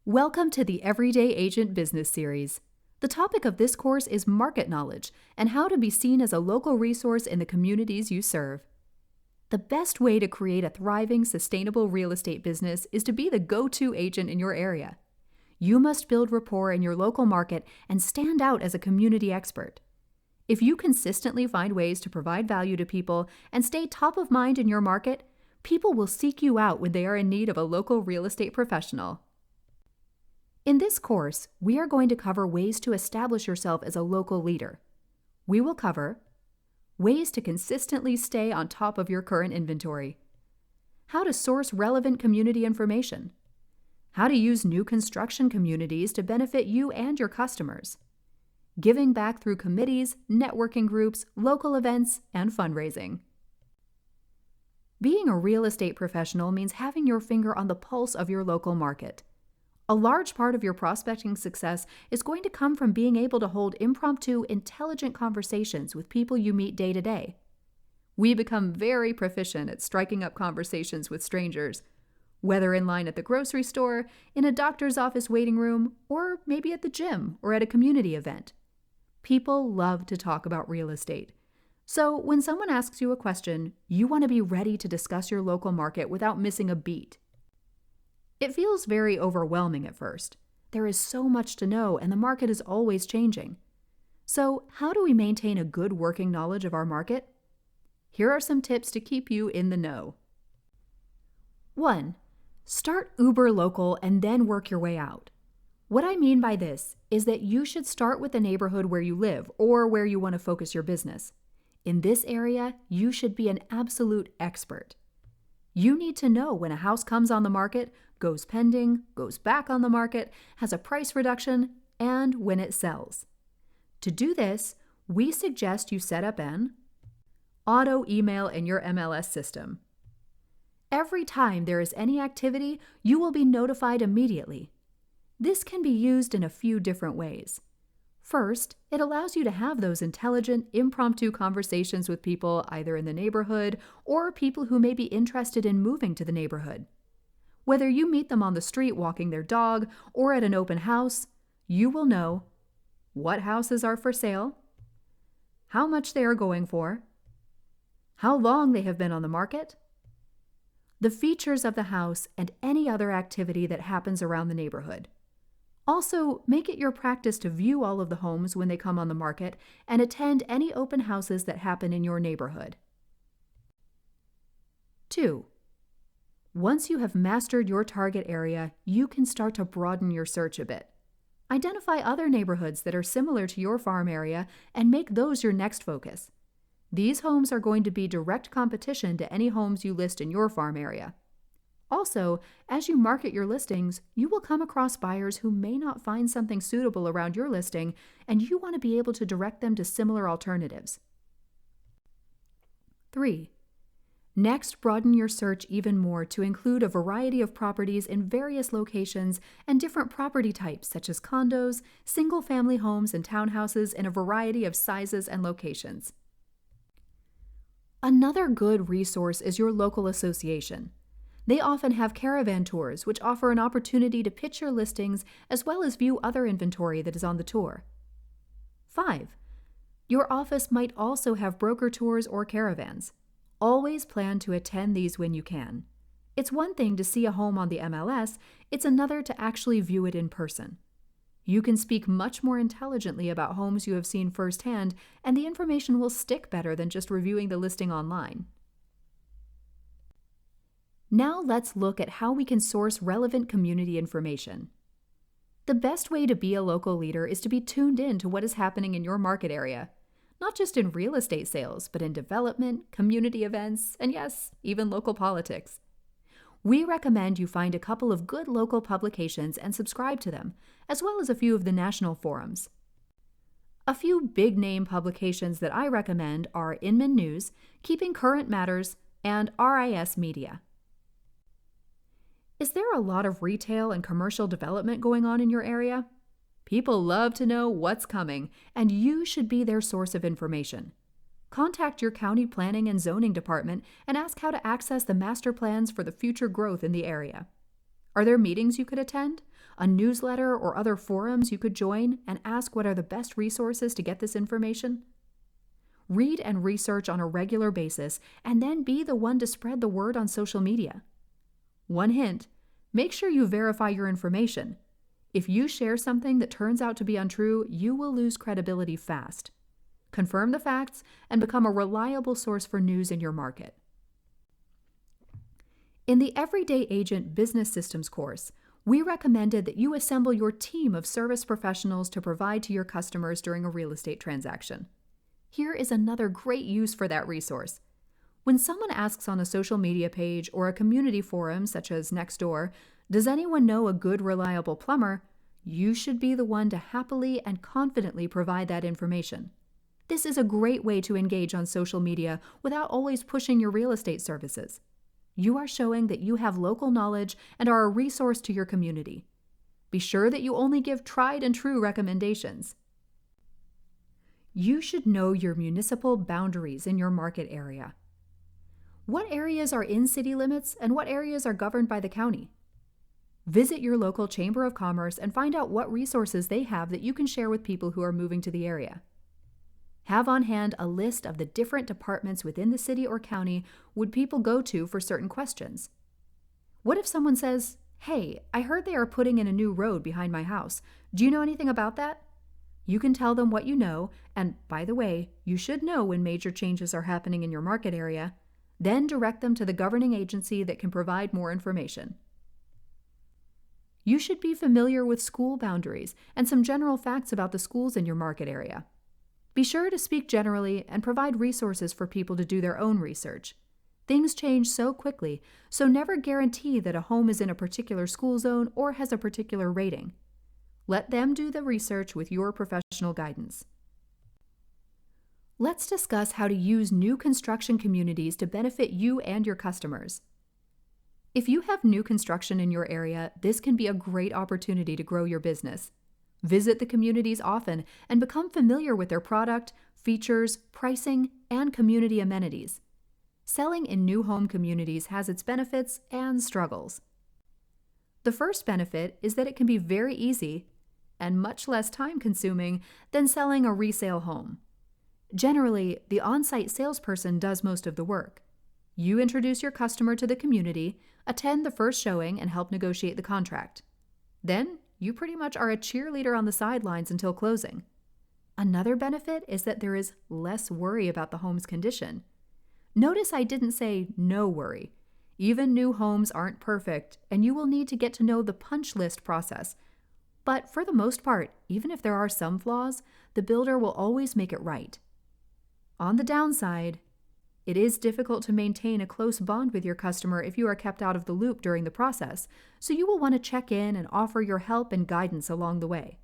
Welcome to the Everyday Agent Business Series. The topic of this course is market knowledge and how to be seen as a local resource in the communities you serve. The best way to create a thriving, sustainable real estate business is to be the go-to agent in your area. You must build rapport in your local market and stand out as a community expert. If you consistently find ways to provide value to people and stay top of mind in your market, people will seek you out when they are in need of a local real estate professional. In this course, we are going to cover ways to establish yourself as a local leader. We will cover ways to consistently stay on top of your current inventory, how to source relevant community information, how to use new construction communities to benefit you and your customers, giving back through committees, networking groups, local events, and fundraising. Being a real estate professional means having your finger on the pulse of your local market. A large part of your prospecting success is going to come from being able to hold impromptu, intelligent conversations with people you meet day to day. We become very proficient at striking up conversations with strangers, whether in line at the grocery store, in a doctor's office waiting room, or maybe at the gym or at a community event. People love to talk about real estate. So when someone asks you a question, you want to be ready to discuss your local market without missing a beat. It feels very overwhelming at first. There is so much to know, and the market is always changing. So, how do we maintain a good working knowledge of our market? Here are some tips to keep you in the know. 1. Start uber local and then work your way out. What I mean by this is that you should start with the neighborhood where you live or where you want to focus your business. In this area, you should be an absolute expert. You need to know when a house comes on the market, goes pending, goes back on the market, has a price reduction, and when it sells. To do this, we suggest you set up an auto email in your MLS system. Every time there is any activity, you will be notified immediately. This can be used in a few different ways. First, it allows you to have those intelligent, impromptu conversations with people either in the neighborhood or people who may be interested in moving to the neighborhood. Whether you meet them on the street walking their dog or at an open house, you will know what houses are for sale, how much they are going for, how long they have been on the market, the features of the house, and any other activity that happens around the neighborhood. Also, make it your practice to view all of the homes when they come on the market and attend any open houses that happen in your neighborhood. 2. Once you have mastered your target area, you can start to broaden your search a bit. Identify other neighborhoods that are similar to your farm area and make those your next focus. These homes are going to be direct competition to any homes you list in your farm area. Also, as you market your listings, you will come across buyers who may not find something suitable around your listing, and you want to be able to direct them to similar alternatives. 3. Next, broaden your search even more to include a variety of properties in various locations and different property types such as condos, single-family homes, and townhouses in a variety of sizes and locations. Another good resource is your local association. They often have caravan tours, which offer an opportunity to pitch your listings as well as view other inventory that is on the tour. 5. Your office might also have broker tours or caravans. Always plan to attend these when you can. It's one thing to see a home on the MLS, it's another to actually view it in person. You can speak much more intelligently about homes you have seen firsthand, and the information will stick better than just reviewing the listing online. Now let's look at how we can source relevant community information. The best way to be a local leader is to be tuned in to what is happening in your market area, not just in real estate sales, but in development, community events, and yes, even local politics. We recommend you find a couple of good local publications and subscribe to them, as well as a few of the national forums. A few big-name publications that I recommend are Inman News, Keeping Current Matters, and RIS Media. Is there a lot of retail and commercial development going on in your area? People love to know what's coming, and you should be their source of information. Contact your county planning and zoning department and ask how to access the master plans for the future growth in the area. Are there meetings you could attend? a newsletter, or other forums you could join and ask what are the best resources to get this information? Read and research on a regular basis, and then be the one to spread the word on social media. One hint: make sure you verify your information. If you share something that turns out to be untrue, you will lose credibility fast. Confirm the facts and become a reliable source for news in your market. In the Everyday Agent Business Systems course, we recommended that you assemble your team of service professionals to provide to your customers during a real estate transaction. Here is another great use for that resource. When someone asks on a social media page or a community forum such as Nextdoor, "Does anyone know a good, reliable plumber?" you should be the one to happily and confidently provide that information. This is a great way to engage on social media without always pushing your real estate services. You are showing that you have local knowledge and are a resource to your community. Be sure that you only give tried and true recommendations. You should know your municipal boundaries in your market area. What areas are in city limits and what areas are governed by the county? Visit your local Chamber of Commerce and find out what resources they have that you can share with people who are moving to the area. Have on hand a list of the different departments within the city or county would people go to for certain questions. What if someone says, "Hey, I heard they are putting in a new road behind my house. Do you know anything about that?" You can tell them what you know, and by the way, you should know when major changes are happening in your market area. Then direct them to the governing agency that can provide more information. You should be familiar with school boundaries and some general facts about the schools in your market area. Be sure to speak generally and provide resources for people to do their own research. Things change so quickly, so never guarantee that a home is in a particular school zone or has a particular rating. Let them do the research with your professional guidance. Let's discuss how to use new construction communities to benefit you and your customers. If you have new construction in your area, this can be a great opportunity to grow your business. Visit the communities often and become familiar with their product, features, pricing, and community amenities. Selling in new home communities has its benefits and struggles. The first benefit is that it can be very easy and much less time-consuming than selling a resale home. Generally, the on-site salesperson does most of the work. You introduce your customer to the community, attend the first showing, and help negotiate the contract. Then, you pretty much are a cheerleader on the sidelines until closing. Another benefit is that there is less worry about the home's condition. Notice I didn't say no worry. Even new homes aren't perfect, and you will need to get to know the punch list process. But for the most part, even if there are some flaws, the builder will always make it right. On the downside, it is difficult to maintain a close bond with your customer if you are kept out of the loop during the process, so you will want to check in and offer your help and guidance along the way.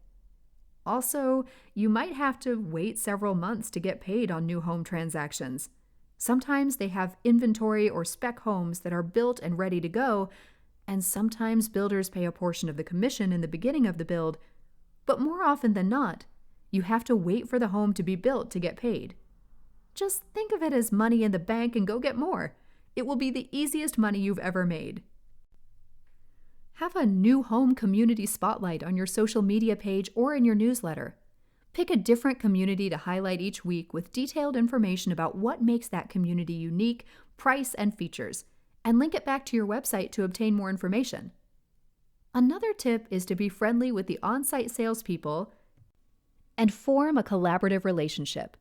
Also, you might have to wait several months to get paid on new home transactions. Sometimes they have inventory or spec homes that are built and ready to go, and sometimes builders pay a portion of the commission in the beginning of the build, but more often than not, you have to wait for the home to be built to get paid. Just think of it as money in the bank and go get more. It will be the easiest money you've ever made. Have a new home community spotlight on your social media page or in your newsletter. Pick a different community to highlight each week with detailed information about what makes that community unique, price, and features, and link it back to your website to obtain more information. Another tip is to be friendly with the on-site salespeople and form a collaborative relationship.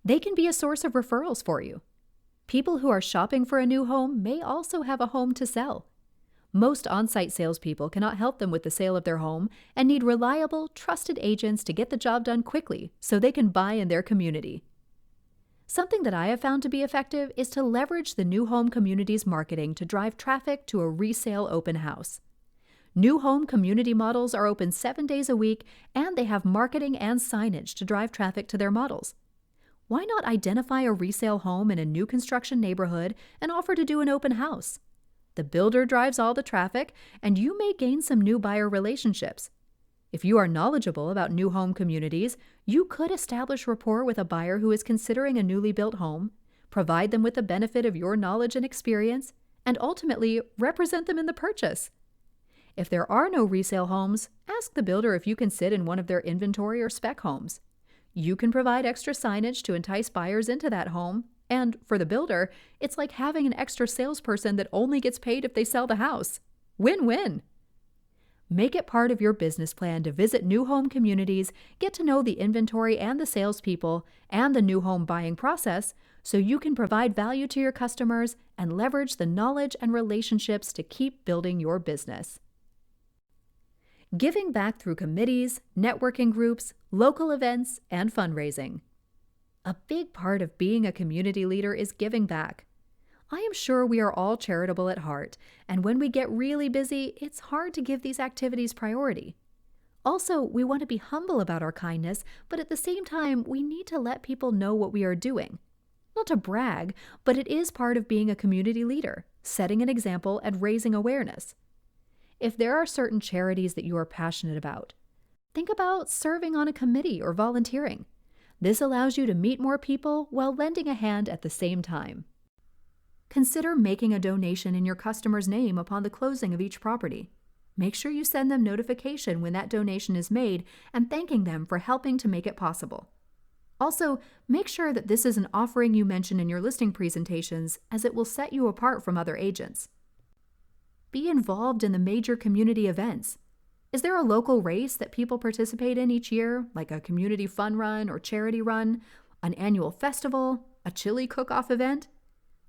They can be a source of referrals for you. People who are shopping for a new home may also have a home to sell. Most on-site salespeople cannot help them with the sale of their home and need reliable, trusted agents to get the job done quickly so they can buy in their community. Something that I have found to be effective is to leverage the new home community's marketing to drive traffic to a resale open house. New home community models are open 7 days a week, and they have marketing and signage to drive traffic to their models. Why not identify a resale home in a new construction neighborhood and offer to do an open house? The builder drives all the traffic, and you may gain some new buyer relationships. If you are knowledgeable about new home communities, you could establish rapport with a buyer who is considering a newly built home, provide them with the benefit of your knowledge and experience, and ultimately represent them in the purchase. If there are no resale homes, ask the builder if you can sit in one of their inventory or spec homes. You can provide extra signage to entice buyers into that home, and for the builder, it's like having an extra salesperson that only gets paid if they sell the house. Win-win! Make it part of your business plan to visit new home communities, get to know the inventory and the salespeople, and the new home buying process so you can provide value to your customers and leverage the knowledge and relationships to keep building your business. Giving back through committees, networking groups, local events, and fundraising. A big part of being a community leader is giving back. I am sure we are all charitable at heart, and when we get really busy, it's hard to give these activities priority. Also, we want to be humble about our kindness, but at the same time, we need to let people know what we are doing. Not to brag, but it is part of being a community leader, setting an example and raising awareness. If there are certain charities that you are passionate about, think about serving on a committee or volunteering. This allows you to meet more people while lending a hand at the same time. Consider making a donation in your customer's name upon the closing of each property. Make sure you send them notification when that donation is made and thanking them for helping to make it possible. Also, make sure that this is an offering you mention in your listing presentations, as it will set you apart from other agents. Be involved in the major community events. Is there a local race that people participate in each year, like a community fun run or charity run, an annual festival, a chili cook-off event?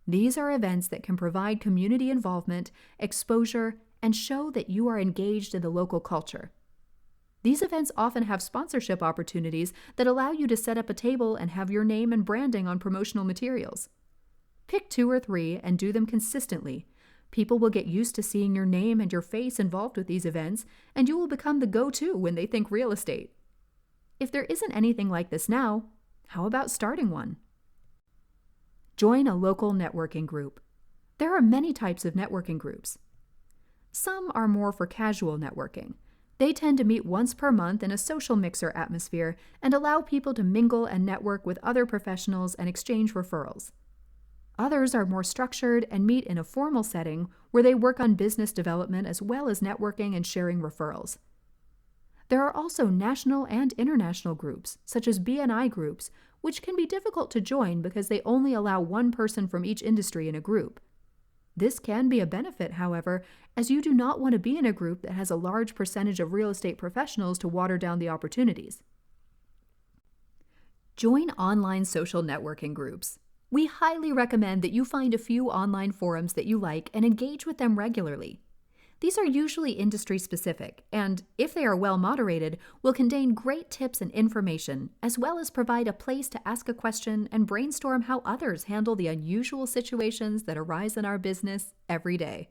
These are events that can provide community involvement, exposure, and show that you are engaged in the local culture. These events often have sponsorship opportunities that allow you to set up a table and have your name and branding on promotional materials. Pick 2 or 3 and do them consistently. People will get used to seeing your name and your face involved with these events, and you will become the go-to when they think real estate. If there isn't anything like this now, how about starting one? Join a local networking group. There are many types of networking groups. Some are more for casual networking. They tend to meet once per month in a social mixer atmosphere and allow people to mingle and network with other professionals and exchange referrals. Others are more structured and meet in a formal setting where they work on business development as well as networking and sharing referrals. There are also national and international groups, such as BNI groups, which can be difficult to join because they only allow one person from each industry in a group. This can be a benefit, however, as you do not want to be in a group that has a large percentage of real estate professionals to water down the opportunities. Join online social networking groups. We highly recommend that you find a few online forums that you like and engage with them regularly. These are usually industry-specific, and, if they are well moderated, will contain great tips and information, as well as provide a place to ask a question and brainstorm how others handle the unusual situations that arise in our business every day.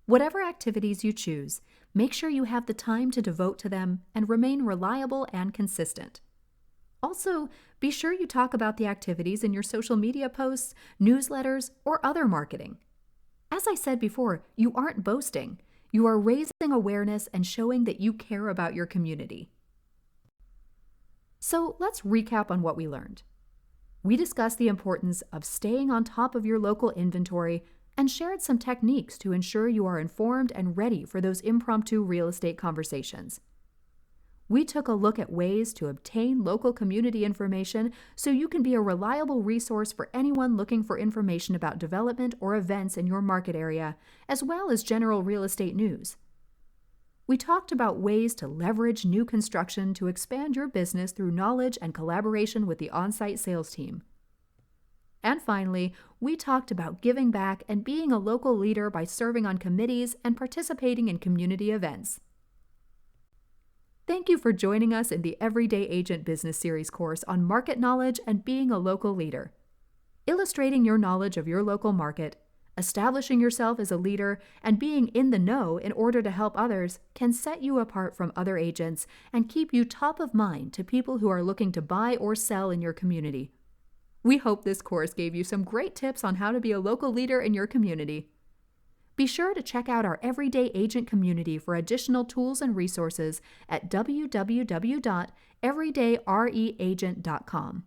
Whatever activities you choose, make sure you have the time to devote to them and remain reliable and consistent. Also, be sure you talk about the activities in your social media posts, newsletters, or other marketing. As I said before, you aren't boasting. You are raising awareness and showing that you care about your community. So let's recap on what we learned. We discussed the importance of staying on top of your local inventory and shared some techniques to ensure you are informed and ready for those impromptu real estate conversations. We took a look at ways to obtain local community information so you can be a reliable resource for anyone looking for information about development or events in your market area, as well as general real estate news. We talked about ways to leverage new construction to expand your business through knowledge and collaboration with the on-site sales team. And finally, we talked about giving back and being a local leader by serving on committees and participating in community events. Thank you for joining us in the Everyday Agent Business Series course on market knowledge and being a local leader. Illustrating your knowledge of your local market, establishing yourself as a leader, and being in the know in order to help others can set you apart from other agents and keep you top of mind to people who are looking to buy or sell in your community. We hope this course gave you some great tips on how to be a local leader in your community. Be sure to check out our Everyday Agent community for additional tools and resources at www.everydayreagent.com.